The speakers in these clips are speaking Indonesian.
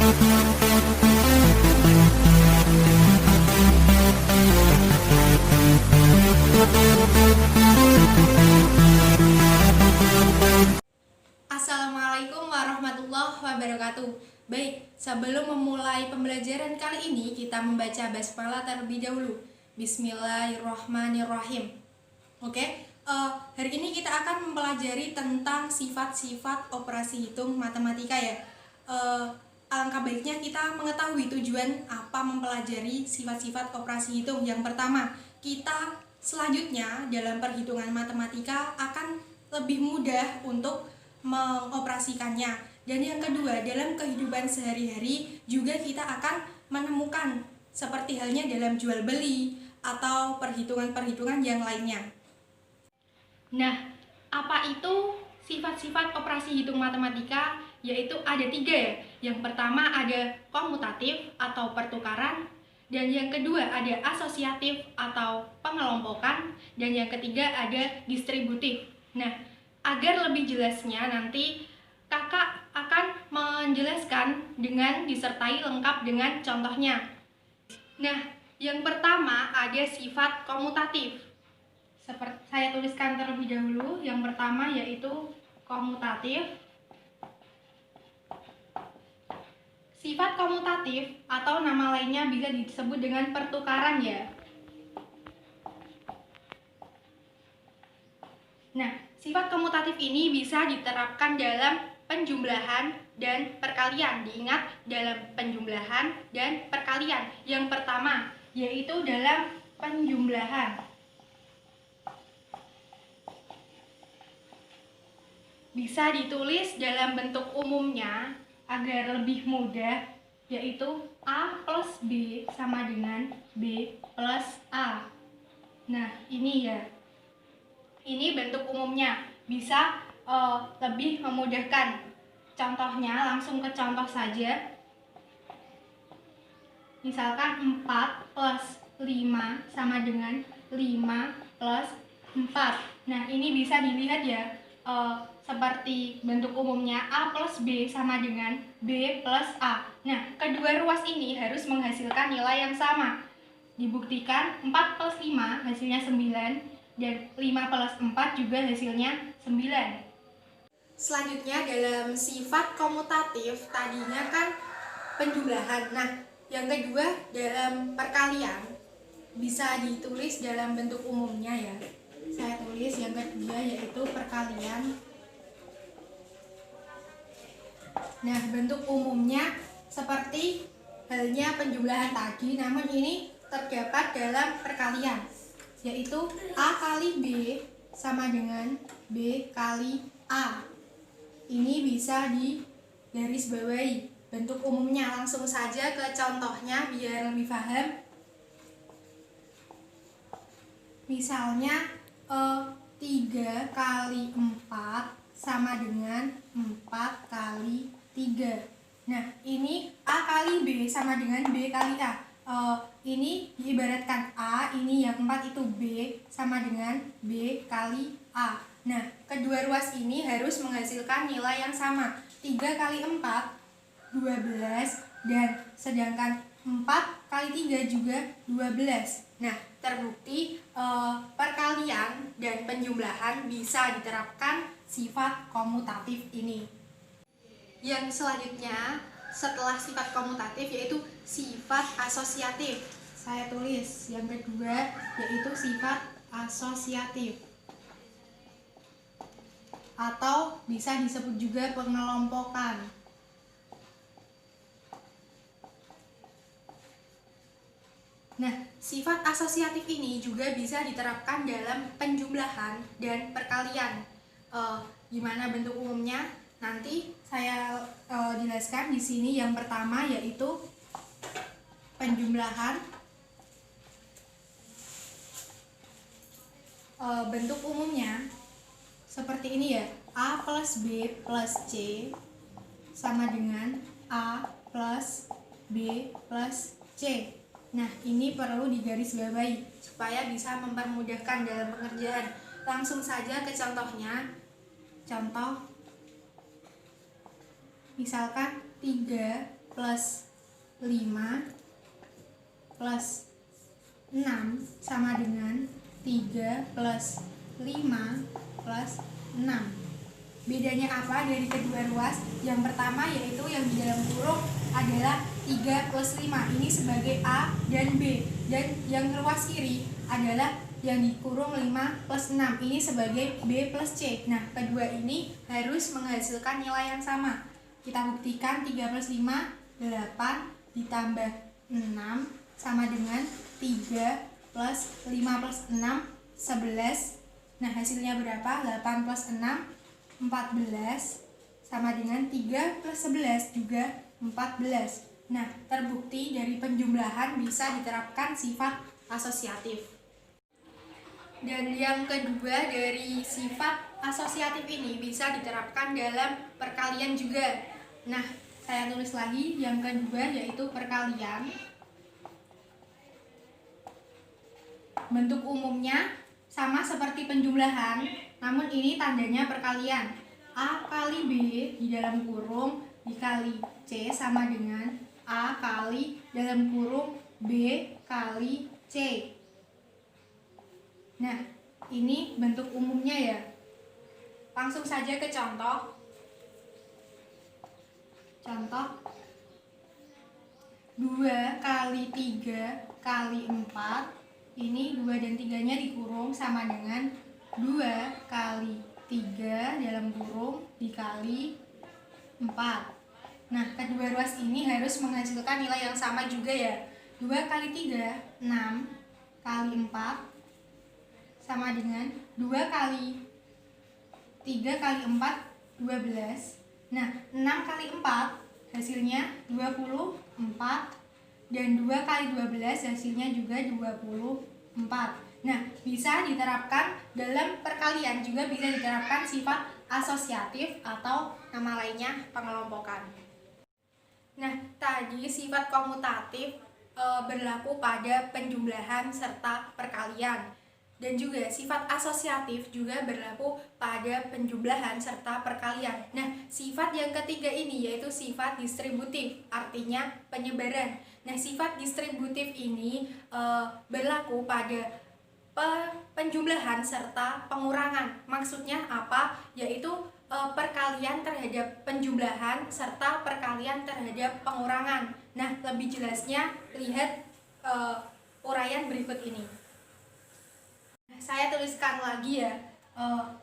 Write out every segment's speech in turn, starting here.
Assalamualaikum warahmatullahi wabarakatuh. Baik, sebelum memulai pembelajaran kali ini, kita membaca basmalah terlebih dahulu. Bismillahirrahmanirrahim. Oke, hari ini kita akan mempelajari tentang sifat-sifat operasi hitung matematika ya. Alangkah baiknya kita mengetahui tujuan apa mempelajari sifat-sifat operasi hitung. Yang pertama, kita selanjutnya dalam perhitungan matematika akan lebih mudah untuk mengoperasikannya. Dan yang kedua, dalam kehidupan sehari-hari juga kita akan menemukan seperti halnya dalam jual beli atau perhitungan-perhitungan yang lainnya. Nah, apa itu sifat-sifat operasi hitung matematika? Yaitu ada 3 ya. Yang pertama ada komutatif atau pertukaran, dan yang kedua ada asosiatif atau pengelompokan, dan yang ketiga ada distributif. Nah, agar lebih jelasnya nanti kakak akan menjelaskan dengan disertai lengkap dengan contohnya. Nah, yang pertama ada sifat komutatif. Seperti saya tuliskan terlebih dahulu, yang pertama yaitu komutatif. Sifat komutatif atau nama lainnya bisa disebut dengan pertukaran ya. Nah, sifat komutatif ini bisa diterapkan dalam penjumlahan dan perkalian. Diingat, dalam penjumlahan dan perkalian. Yang pertama yaitu dalam penjumlahan. Bisa ditulis dalam bentuk umumnya agar lebih mudah, yaitu A plus B sama dengan B plus A. Nah, ini ya. Ini bentuk umumnya, bisa lebih memudahkan. Contohnya, langsung ke contoh saja. Misalkan 4 plus 5 sama dengan 5 plus 4. Nah, ini bisa dilihat ya, seperti bentuk umumnya A plus B sama dengan B plus A. Nah, kedua ruas ini harus menghasilkan nilai yang sama. Dibuktikan 4 plus 5 hasilnya 9, dan 5 plus 4 juga hasilnya 9. Selanjutnya dalam sifat komutatif tadinya kan penjumlahan. Nah, yang kedua dalam perkalian bisa ditulis dalam bentuk umumnya ya. Saya tulis yang kedua yaitu perkalian. Nah, bentuk umumnya seperti halnya penjumlahan tadi, namun ini terdapat dalam perkalian, yaitu A kali B sama dengan B kali A. Ini bisa digarisbawahi bentuk umumnya. Langsung saja ke contohnya biar lebih paham. Misalnya 3 kali 4 sama dengan 4 kali 3. Nah, ini A kali B sama dengan B kali A. Ini diibaratkan A, ini yang 4 itu B sama dengan B kali A. Nah, kedua ruas ini harus menghasilkan nilai yang sama. 3 kali 4, 12, dan sedangkan 4 kali 3 juga 12. Nah, terbukti perkalian dan penjumlahan bisa diterapkan sifat komutatif ini. Yang selanjutnya setelah sifat komutatif yaitu sifat asosiatif. Saya tulis yang kedua yaitu sifat asosiatif, atau bisa disebut juga pengelompokan. Nah, sifat asosiatif ini juga bisa diterapkan dalam penjumlahan dan perkalian. Gimana bentuk umumnya? Nanti saya jelaskan di sini. Yang pertama yaitu penjumlahan. Bentuk umumnya seperti ini ya. A plus B plus C sama dengan A plus B plus C. Nah, ini perlu digarisbawahi supaya bisa mempermudahkan dalam pengerjaan. Langsung saja ke contohnya. Contoh, misalkan 3 plus plus 5 plus 6 sama dengan 3 plus 5 plus 6. Bedanya apa dari kedua ruas? Yang pertama yaitu yang di dalam kurung adalah 3 plus 5. Ini sebagai A dan B. Dan yang ruas kiri adalah yang dikurung 5 plus 6. Ini sebagai B plus C. Nah, kedua ini harus menghasilkan nilai yang sama. Kita buktikan 3 plus 5, 8 ditambah 6 sama dengan 3 plus 5 plus 6, 11. Nah, hasilnya berapa? 8 plus 6, 14. Sama dengan 3 plus 11 juga 14. Nah, terbukti dari penjumlahan bisa diterapkan sifat asosiatif. Dan yang kedua dari sifat asosiatif ini bisa diterapkan dalam perkalian juga. Nah, saya tulis lagi yang kedua yaitu perkalian. Bentuk umumnya sama seperti penjumlahan, namun ini tandanya perkalian. A kali B di dalam kurung dikali C sama dengan A kali dalam kurung B kali C. Nah, ini bentuk umumnya ya. Langsung saja ke contoh. Contoh 2 kali 3 kali 4. Ini 2 dan 3-nya dikurung sama dengan 2 kali 3 dalam kurung dikali 4. Nah, kedua ruas ini harus menghasilkan nilai yang sama juga ya. 2 kali 3, 6 kali 4 sama dengan 2 kali 3 kali 4, 12. Nah, 6 kali 4 hasilnya 24. Dan 2 kali 12 hasilnya juga 24. Nah, bisa diterapkan dalam perkalian, juga bisa diterapkan sifat asosiatif atau nama lainnya pengelompokan. Nah, tadi sifat komutatif berlaku pada penjumlahan serta perkalian. Dan juga sifat asosiatif juga berlaku pada penjumlahan serta perkalian. Nah, sifat yang ketiga ini yaitu sifat distributif, artinya penyebaran. Nah, sifat distributif ini berlaku pada penjumlahan serta pengurangan. Maksudnya apa? Yaitu perkalian terhadap penjumlahan serta perkalian terhadap pengurangan. Nah, lebih jelasnya lihat uraian berikut ini. Saya tuliskan lagi ya,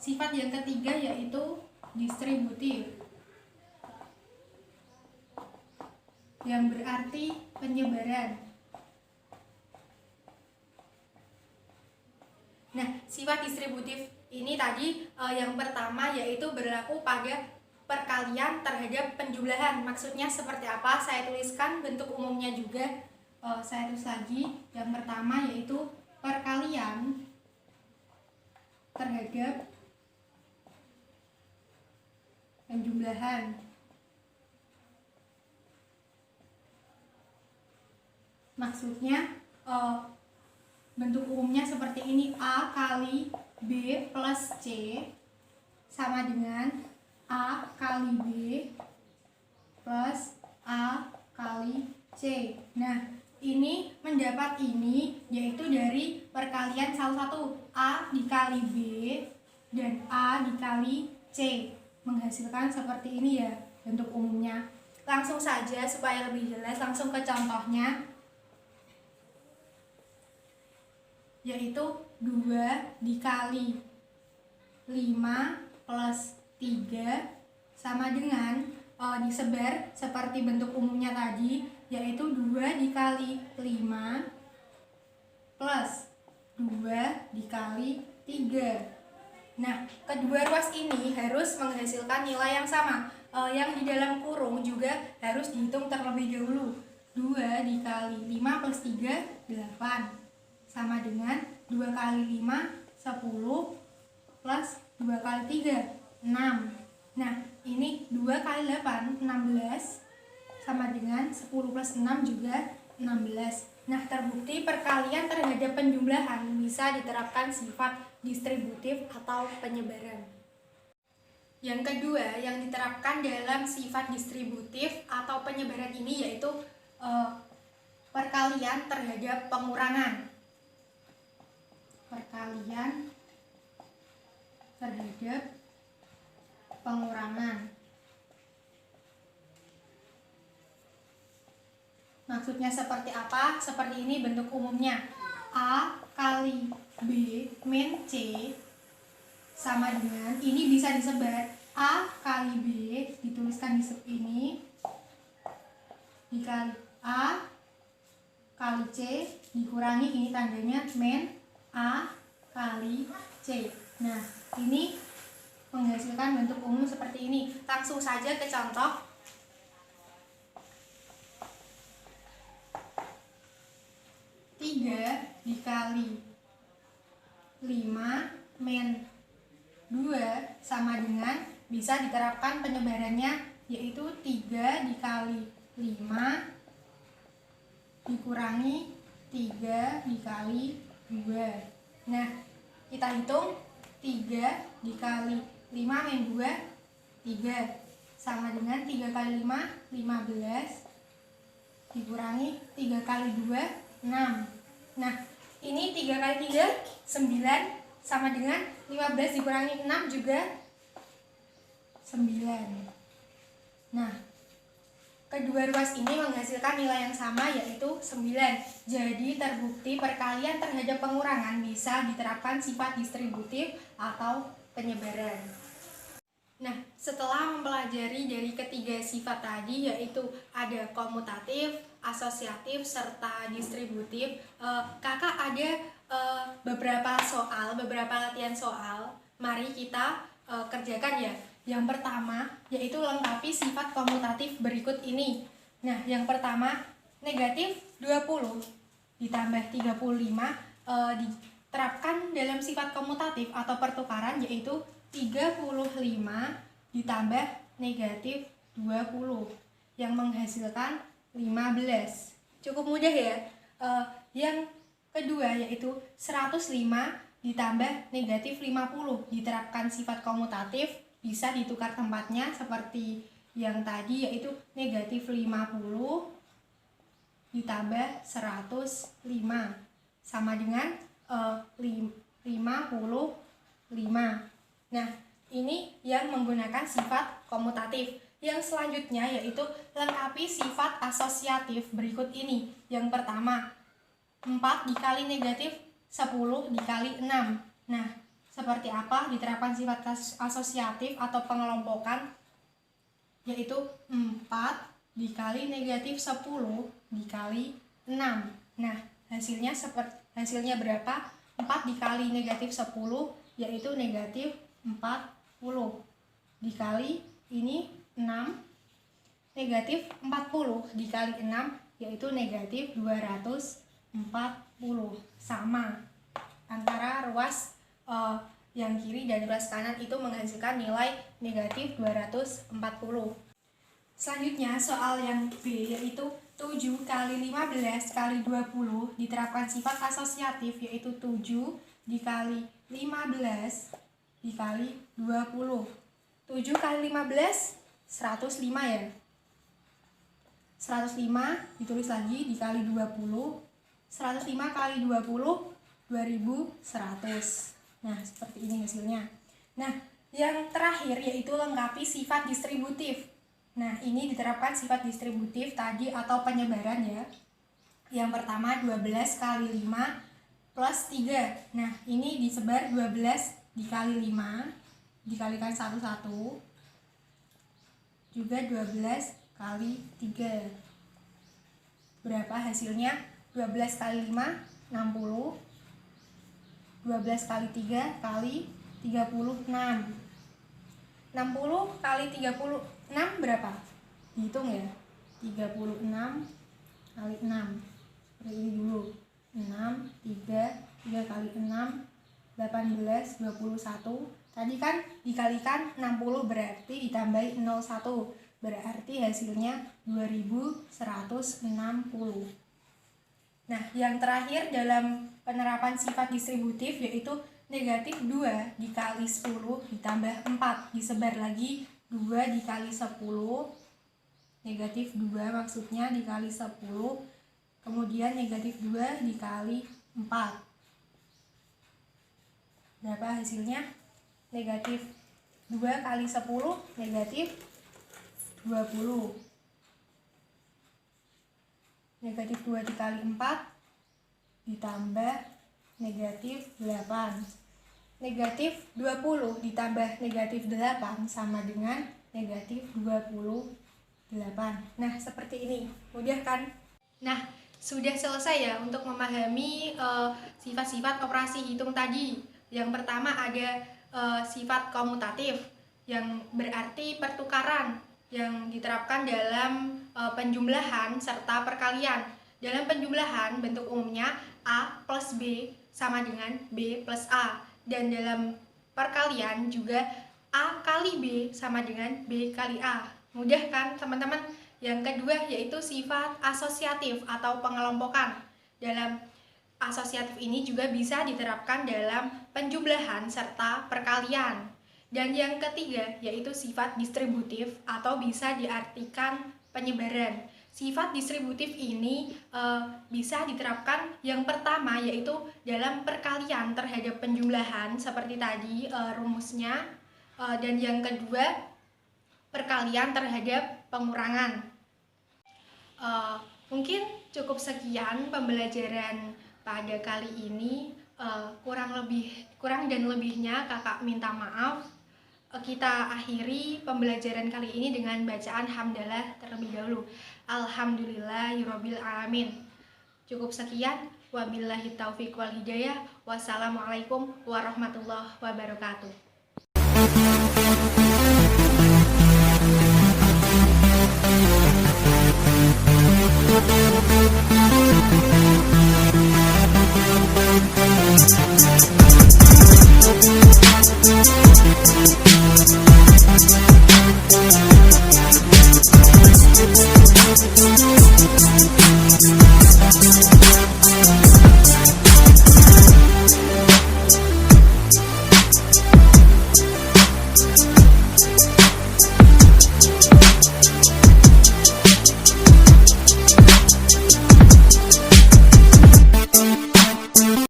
sifat yang ketiga yaitu distributif, yang berarti penyebaran. Nah, sifat distributif ini tadi yang pertama yaitu berlaku pada perkalian terhadap penjumlahan. Maksudnya seperti apa? Saya tuliskan bentuk umumnya juga. Saya tulis lagi. Yang pertama yaitu perkalian terhadap penjumlahan. Maksudnya bentuk umumnya seperti ini. A kali B plus C sama dengan A kali B plus A kali C. Nah, ini mendapat ini yaitu dari perkalian salah satu A dikali B dan A dikali C, menghasilkan seperti ini ya bentuk umumnya. Langsung saja supaya lebih jelas, langsung ke contohnya, yaitu 2 dikali 5 plus 3 sama dengan disebar seperti bentuk umumnya tadi, yaitu 2 dikali 5 plus 2 dikali 3. Nah, kedua ruas ini harus menghasilkan nilai yang sama. Yang di dalam kurung juga harus dihitung terlebih dahulu. 2 dikali 5 plus 3, 8. Sama dengan 2 kali 5, 10 plus 2 kali 3, 6. Nah, ini 2 kali 8, 16. Sama dengan 10 plus 6 juga 16. Nah, terbukti perkalian terhadap penjumlahan bisa diterapkan sifat distributif atau penyebaran. Yang kedua yang diterapkan dalam sifat distributif atau penyebaran ini yaitu perkalian terhadap pengurangan. Perkalian terhadap pengurangan. Maksudnya seperti apa? Seperti ini bentuk umumnya. A kali B min C sama dengan, ini bisa disebar A kali B, dituliskan di ini, dikali A kali C, dikurangi ini tandanya min A kali C. Nah, ini menghasilkan bentuk umum seperti ini. Langsung saja ke contoh. Tiga dikali 5 min 2 sama dengan, bisa diterapkan penyebarannya, yaitu 3 dikali 5 dikurangi 3 dikali 2. Nah, kita hitung 3 dikali 5 min 2, 3 sama dengan 3 kali 5, 15 dikurangi 3 kali 2, 6. Nah, ini 3 kali 3, 9 sama dengan 15 dikurangi 6 juga 9. Nah, kedua ruas ini menghasilkan nilai yang sama yaitu 9. Jadi terbukti perkalian terhadap pengurangan bisa diterapkan sifat distributif atau penyebaran. Nah, setelah mempelajari dari ketiga sifat tadi yaitu ada komutatif, asosiatif, serta distributif, kakak ada beberapa latihan soal. Mari kita kerjakan ya. Yang pertama yaitu lengkapi sifat komutatif berikut ini. Nah, yang pertama negatif 20 ditambah 35 diterapkan dalam sifat komutatif atau pertukaran yaitu 35 ditambah negatif 20 yang menghasilkan 15. Cukup mudah ya. Yang kedua yaitu 105 ditambah negatif 50 diterapkan sifat komutatif, bisa ditukar tempatnya seperti yang tadi yaitu negatif 50 ditambah 105 sama dengan 55. Nah, ini yang menggunakan sifat komutatif. Yang selanjutnya yaitu lengkapi sifat asosiatif berikut ini. Yang pertama 4 dikali negatif 10 dikali 6. Nah, seperti apa diterapkan sifat asosiatif atau pengelompokan, yaitu 4 dikali negatif 10 dikali 6. Nah, hasilnya berapa? 4 dikali negatif 10 yaitu negatif 40 dikali ini 6, negatif 40 dikali 6 yaitu negatif 240. Sama antara ruas yang kiri dan ruas kanan itu menghasilkan nilai negatif 240. Selanjutnya soal yang B yaitu 7 kali 15 kali 20 diterapkan sifat asosiatif yaitu 7 dikali 15 dikali 20. 7 kali 15 105 ya. 105 ditulis lagi dikali 20. 105 kali 20 2100. Nah, seperti ini hasilnya. Nah, yang terakhir yaitu lengkapi sifat distributif. Nah, ini diterapkan sifat distributif tadi atau penyebaran ya. Yang pertama 12 kali 5 plus 3. Nah, ini disebar 12 dikali 5 dikalikan 1 juga 12 kali 3. Berapa hasilnya? 12 kali 5 60. 12 kali 3 kali 36. 60 kali 36 berapa? Dihitung ya. 36 kali 6. Ini dulu. 6, 3 kali 6 18, 21. Tadi kan dikalikan 60 berarti ditambahi 01. Berarti hasilnya 2160. Nah, yang terakhir dalam penerapan sifat distributif yaitu Negatif 2 dikali 10 ditambah 4 disebar lagi 2 dikali 10, negatif 2 maksudnya dikali 10, kemudian negatif 2 dikali 4. Berapa hasilnya? Negatif 2 kali 10 negatif 20. Negatif 2 dikali 4 ditambah negatif 8. Negatif 20 ditambah negatif 8 sama dengan negatif 28. Nah, seperti ini. Mudah kan? Nah, sudah selesai ya untuk memahami sifat-sifat operasi hitung tadi. Yang pertama ada sifat komutatif yang berarti pertukaran yang diterapkan dalam penjumlahan serta perkalian. Dalam penjumlahan bentuk umumnya A plus B sama dengan B plus A, dan dalam perkalian juga A kali B sama dengan B kali A. Mudah kan teman-teman? Yang kedua yaitu sifat asosiatif atau pengelompokan. Dalam asosiatif ini juga bisa diterapkan dalam penjumlahan serta perkalian. Dan yang ketiga yaitu sifat distributif atau bisa diartikan penyebaran. Sifat distributif ini bisa diterapkan yang pertama yaitu dalam perkalian terhadap penjumlahan seperti tadi rumusnya, dan yang kedua perkalian terhadap pengurangan. Mungkin cukup sekian pembelajaran pada kali ini. Kurang dan lebihnya kakak minta maaf. Kita akhiri pembelajaran kali ini dengan bacaan hamdalah terlebih dahulu. Alhamdulillahirabbil alamin. Cukup sekian. Wabillahi taufiq wal hidayah. Wassalamualaikum warahmatullahi wabarakatuh.